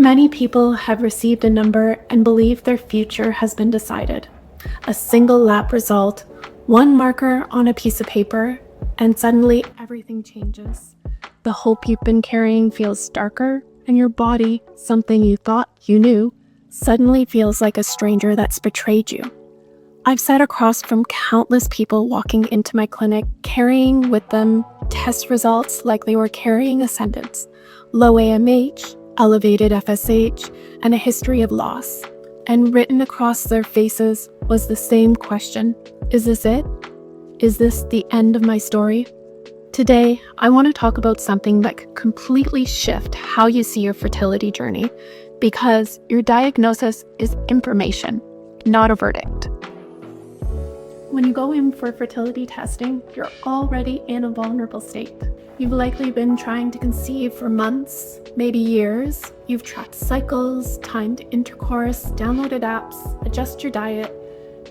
Many people have received a number and believe their future has been decided. A single lab result, one marker on a piece of paper, and suddenly everything changes. The hope you've been carrying feels darker, and your body, something you thought you knew, suddenly feels like a stranger that's betrayed you. I've sat across from countless people walking into my clinic, carrying with them test results like they were carrying a sentence: low AMH, elevated FSH, and a history of loss. And written across their faces was the same question: is this it? Is this the end of my story? Today, I want to talk about something that could completely shift how you see your fertility journey, because your diagnosis is information, not a verdict. When you go in for fertility testing, you're already in a vulnerable state. You've likely been trying to conceive for months, maybe years. You've tracked cycles, timed intercourse, downloaded apps, adjusted your diet,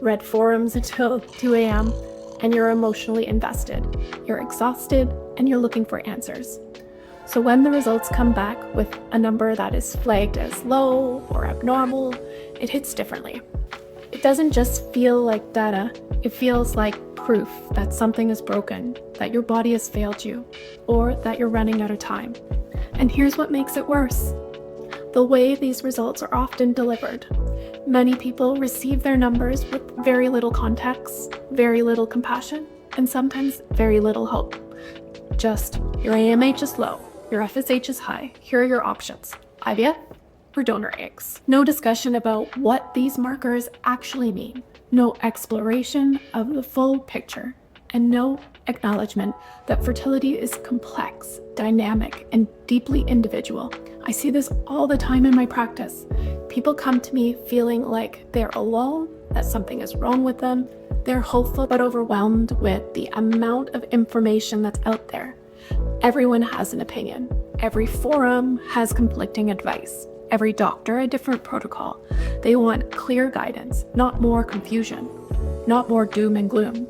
read forums until 2 a.m., and you're emotionally invested. You're exhausted, and you're looking for answers. So when the results come back with a number that is flagged as low or abnormal, it hits differently. It doesn't just feel like data, it feels like proof that something is broken, that your body has failed you, or that you're running out of time. And here's what makes it worse: the way these results are often delivered. Many people receive their numbers with very little context, very little compassion, and sometimes very little hope. Just, your AMH is low, your FSH is high, here are your options: IVF or donor eggs. No discussion about what these markers actually mean. No exploration of the full picture, and no acknowledgement that fertility is complex, dynamic, and deeply individual. I see this all the time in my practice. People come to me feeling like they're alone, that something is wrong with them. They're hopeful but overwhelmed with the amount of information that's out there. Everyone has an opinion. Every forum has conflicting advice. Every doctor a different protocol. They want clear guidance, not more confusion, not more doom and gloom.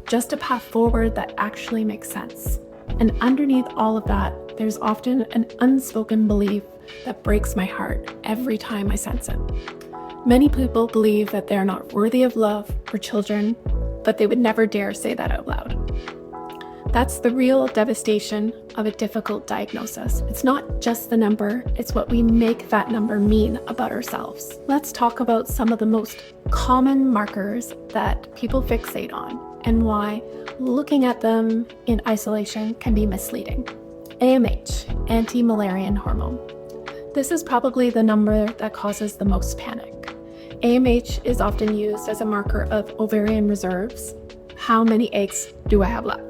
Just a path forward that actually makes sense. And underneath all of that, there's often an unspoken belief that breaks my heart every time I sense it. Many people believe that they're not worthy of love or children, but they would never dare say that out loud. That's the real devastation of a difficult diagnosis. It's not just the number, it's what we make that number mean about ourselves. Let's talk about some of the most common markers that people fixate on and why looking at them in isolation can be misleading. AMH, anti-Müllerian hormone. This is probably the number that causes the most panic. AMH is often used as a marker of ovarian reserves. How many eggs do I have left?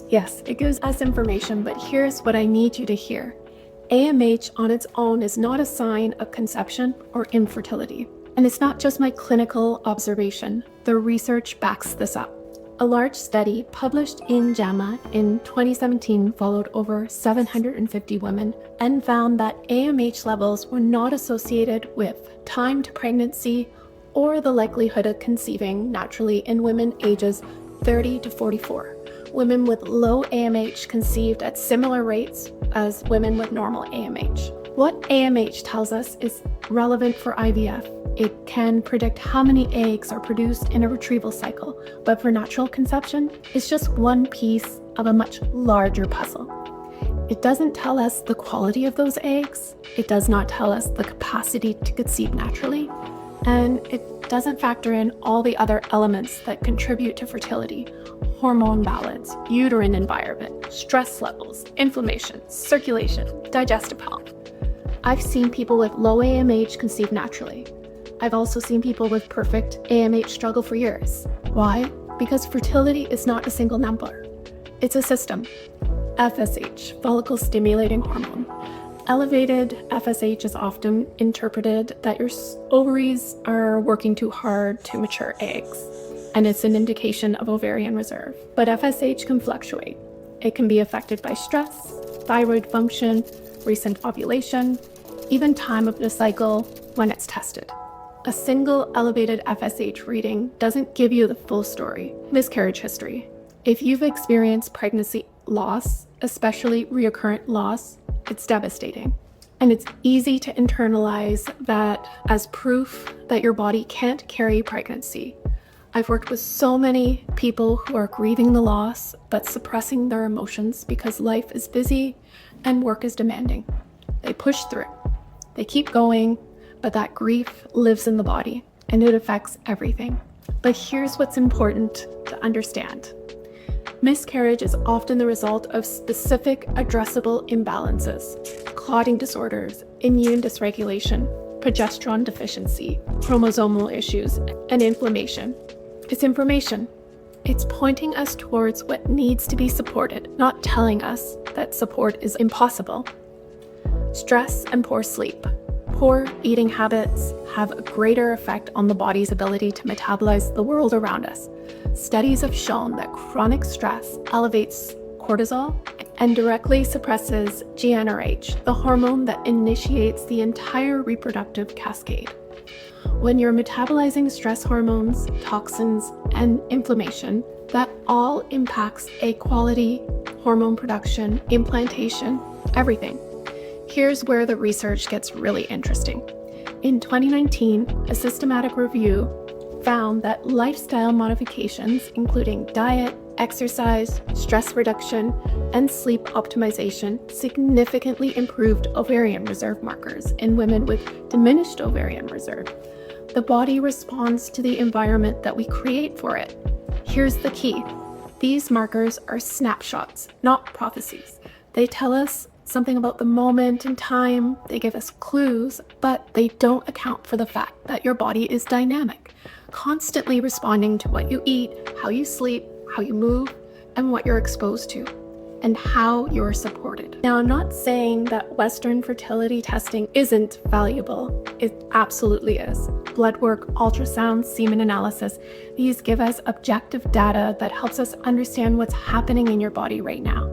Yes, it gives us information, but here's what I need you to hear. AMH on its own is not a sign of conception or infertility. And it's not just my clinical observation. The research backs this up. A large study published in JAMA in 2017 followed over 750 women and found that AMH levels were not associated with time to pregnancy or the likelihood of conceiving naturally in women ages 30 to 44. Women with low AMH conceived at similar rates as women with normal AMH. What AMH tells us is relevant for IVF. It can predict how many eggs are produced in a retrieval cycle, but for natural conception, it's just one piece of a much larger puzzle. It doesn't tell us the quality of those eggs. It does not tell us the capacity to conceive naturally. And it doesn't factor in all the other elements that contribute to fertility: hormone balance, uterine environment, stress levels, inflammation, circulation, digestive health. I've seen people with low AMH conceive naturally. I've also seen people with perfect AMH struggle for years. Why? Because fertility is not a single number. It's a system. FSH, follicle stimulating hormone. Elevated FSH is often interpreted that your ovaries are working too hard to mature eggs, and it's an indication of ovarian reserve. But FSH can fluctuate. It can be affected by stress, thyroid function, recent ovulation, even time of the cycle when it's tested. A single elevated FSH reading doesn't give you the full story. Miscarriage history. If you've experienced pregnancy loss, especially recurrent loss, it's devastating. And it's easy to internalize that as proof that your body can't carry pregnancy. I've worked with so many people who are grieving the loss, but suppressing their emotions because life is busy and work is demanding. They push through. They keep going, but that grief lives in the body and it affects everything. But here's what's important to understand. Miscarriage is often the result of specific addressable imbalances, clotting disorders, immune dysregulation, progesterone deficiency, chromosomal issues, and inflammation. It's information. It's pointing us towards what needs to be supported, not telling us that support is impossible. Stress and poor sleep. Poor eating habits have a greater effect on the body's ability to metabolize the world around us. Studies have shown that chronic stress elevates cortisol and directly suppresses GnRH, the hormone that initiates the entire reproductive cascade. When you're metabolizing stress hormones, toxins, and inflammation, that all impacts egg quality, hormone production, implantation, everything. Here's where the research gets really interesting. In 2019, a systematic review found that lifestyle modifications, including diet, exercise, stress reduction, and sleep optimization, significantly improved ovarian reserve markers in women with diminished ovarian reserve. The body responds to the environment that we create for it. Here's the key. These markers are snapshots, not prophecies. They tell us something about the moment in time, they give us clues, but they don't account for the fact that your body is dynamic, constantly responding to what you eat, how you sleep, how you move, and what you're exposed to, and how you're supported. Now, I'm not saying that Western fertility testing isn't valuable. It absolutely is. Blood work, ultrasound, semen analysis, these give us objective data that helps us understand what's happening in your body right now.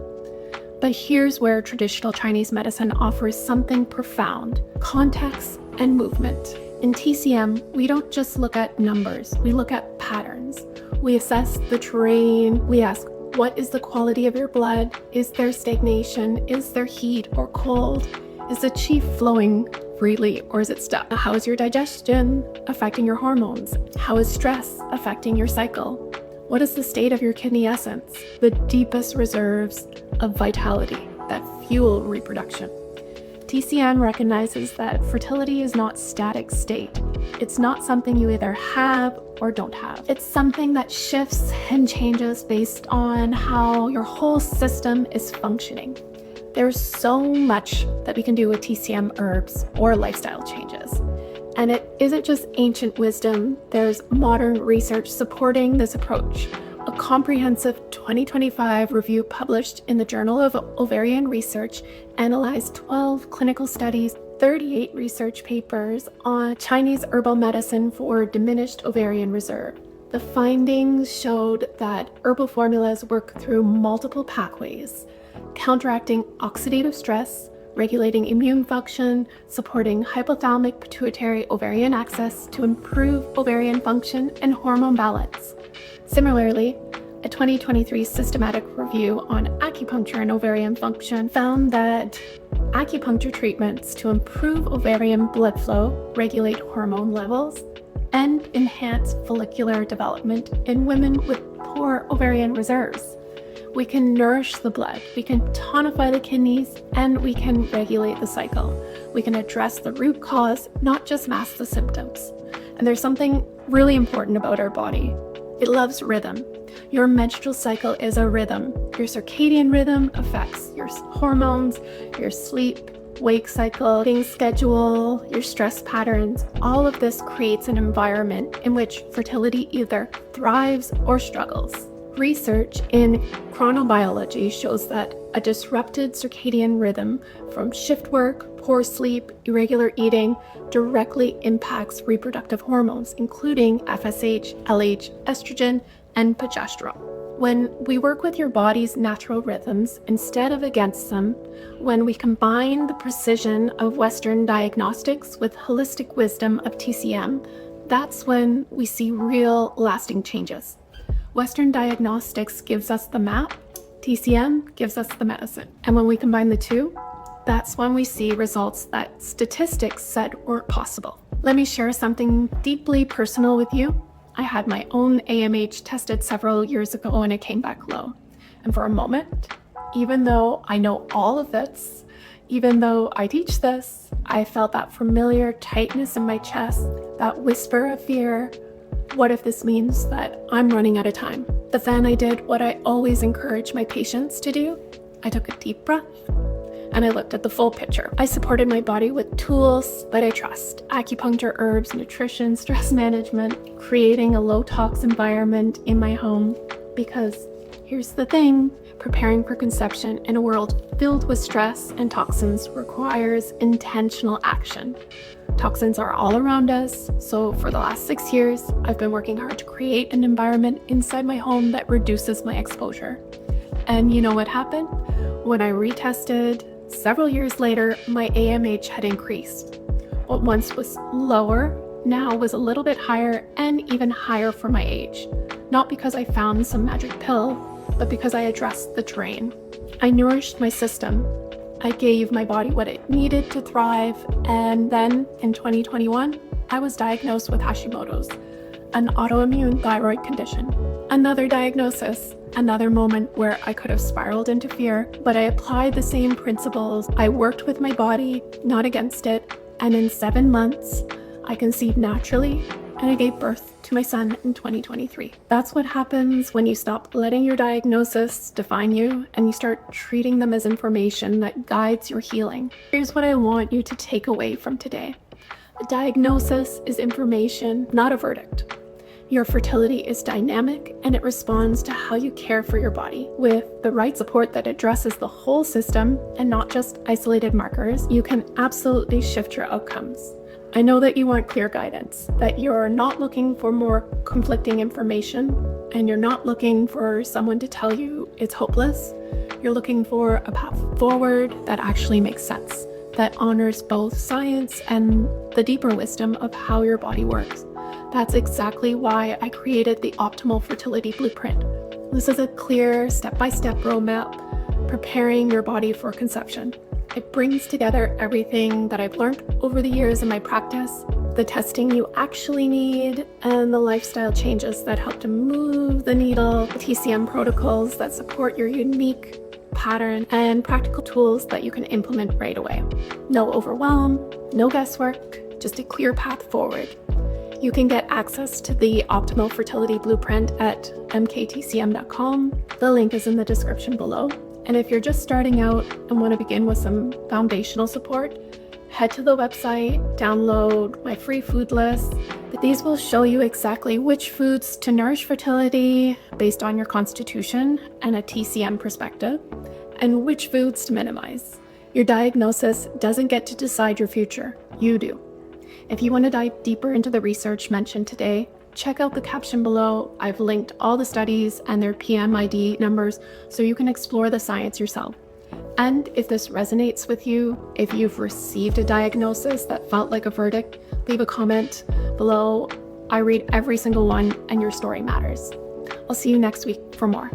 But here's where traditional Chinese medicine offers something profound: context and movement. In TCM, we don't just look at numbers, we look at patterns. We assess the terrain, we ask, what is the quality of your blood? Is there stagnation? Is there heat or cold? Is the qi flowing freely or is it stuck? How is your digestion affecting your hormones? How is stress affecting your cycle? What is the state of your kidney essence, the deepest reserves of vitality that fuel reproduction? TCM recognizes that fertility is not static state. It's not something you either have or don't have. It's something that shifts and changes based on how your whole system is functioning. There's so much that we can do with TCM herbs or lifestyle changes. And it isn't just ancient wisdom, there's modern research supporting this approach. A comprehensive 2025 review published in the Journal of Ovarian Research analyzed 12 clinical studies, 38 research papers on Chinese herbal medicine for diminished ovarian reserve. The findings showed that herbal formulas work through multiple pathways, counteracting oxidative stress, regulating immune function, supporting hypothalamic pituitary ovarian axis to improve ovarian function and hormone balance. Similarly, a 2023 systematic review on acupuncture and ovarian function found that acupuncture treatments to improve ovarian blood flow, regulate hormone levels, and enhance follicular development in women with poor ovarian reserves. We can nourish the blood, we can tonify the kidneys, and we can regulate the cycle. We can address the root cause, not just mask the symptoms. And there's something really important about our body. It loves rhythm. Your menstrual cycle is a rhythm. Your circadian rhythm affects your hormones, your sleep, wake cycle, eating schedule, your stress patterns. All of this creates an environment in which fertility either thrives or struggles. Research in chronobiology shows that a disrupted circadian rhythm from shift work, poor sleep, irregular eating directly impacts reproductive hormones, including FSH, LH, estrogen, and progesterone. When we work with your body's natural rhythms instead of against them, when we combine the precision of Western diagnostics with holistic wisdom of TCM, that's when we see real lasting changes. Western diagnostics gives us the map, TCM gives us the medicine. And when we combine the two, That's when we see results that statistics said weren't possible. Let me share something deeply personal with you. I had my own AMH tested several years ago and it came back low. And for a moment, even though I know all of this, even though I teach this, I felt that familiar tightness in my chest, that whisper of fear. What if this means that I'm running out of time? But then I did what I always encourage my patients to do. I took a deep breath and I looked at the full picture. I supported my body with tools that I trust: acupuncture, herbs, nutrition, stress management, creating a low-tox environment in my home. Because here's the thing, preparing for conception in a world filled with stress and toxins requires intentional action. Toxins are all around us, so for the last 6 years, I've been working hard to create an environment inside my home that reduces my exposure. And you know what happened? When I retested, several years later, my AMH had increased. What once was lower, now was a little bit higher and even higher for my age. Not because I found some magic pill, but because I addressed the drain. I nourished my system. I gave my body what it needed to thrive, and then in 2021, I was diagnosed with Hashimoto's, an autoimmune thyroid condition. Another diagnosis, another moment where I could have spiraled into fear, but I applied the same principles. I worked with my body, not against it, and in 7 months, I conceived naturally, and I gave birth to my son in 2023. That's what happens when you stop letting your diagnosis define you and you start treating them as information that guides your healing. Here's what I want you to take away from today. A diagnosis is information, not a verdict. Your fertility is dynamic and it responds to how you care for your body. With the right support that addresses the whole system and not just isolated markers, you can absolutely shift your outcomes. I know that you want clear guidance, that you're not looking for more conflicting information, and you're not looking for someone to tell you it's hopeless. You're looking for a path forward that actually makes sense, that honors both science and the deeper wisdom of how your body works. That's exactly why I created the Optimal Fertility Blueprint. This is a clear step-by-step roadmap preparing your body for conception. It brings together everything that I've learned over the years in my practice, the testing you actually need, and the lifestyle changes that help to move the needle, the TCM protocols that support your unique pattern, and practical tools that you can implement right away. No overwhelm, no guesswork, just a clear path forward. You can get access to the Optimal Fertility Blueprint at mktcm.com. The link is in the description below. And if you're just starting out and want to begin with some foundational support, head to the website, download my free food list. These will show you exactly which foods to nourish fertility based on your constitution and a TCM perspective, and which foods to minimize. Your diagnosis doesn't get to decide your future, you do. If you want to dive deeper into the research mentioned today, check out the caption below. I've linked all the studies and their PMID numbers so you can explore the science yourself. And if this resonates with you, if you've received a diagnosis that felt like a verdict, leave a comment below. I read every single one and your story matters. I'll see you next week for more.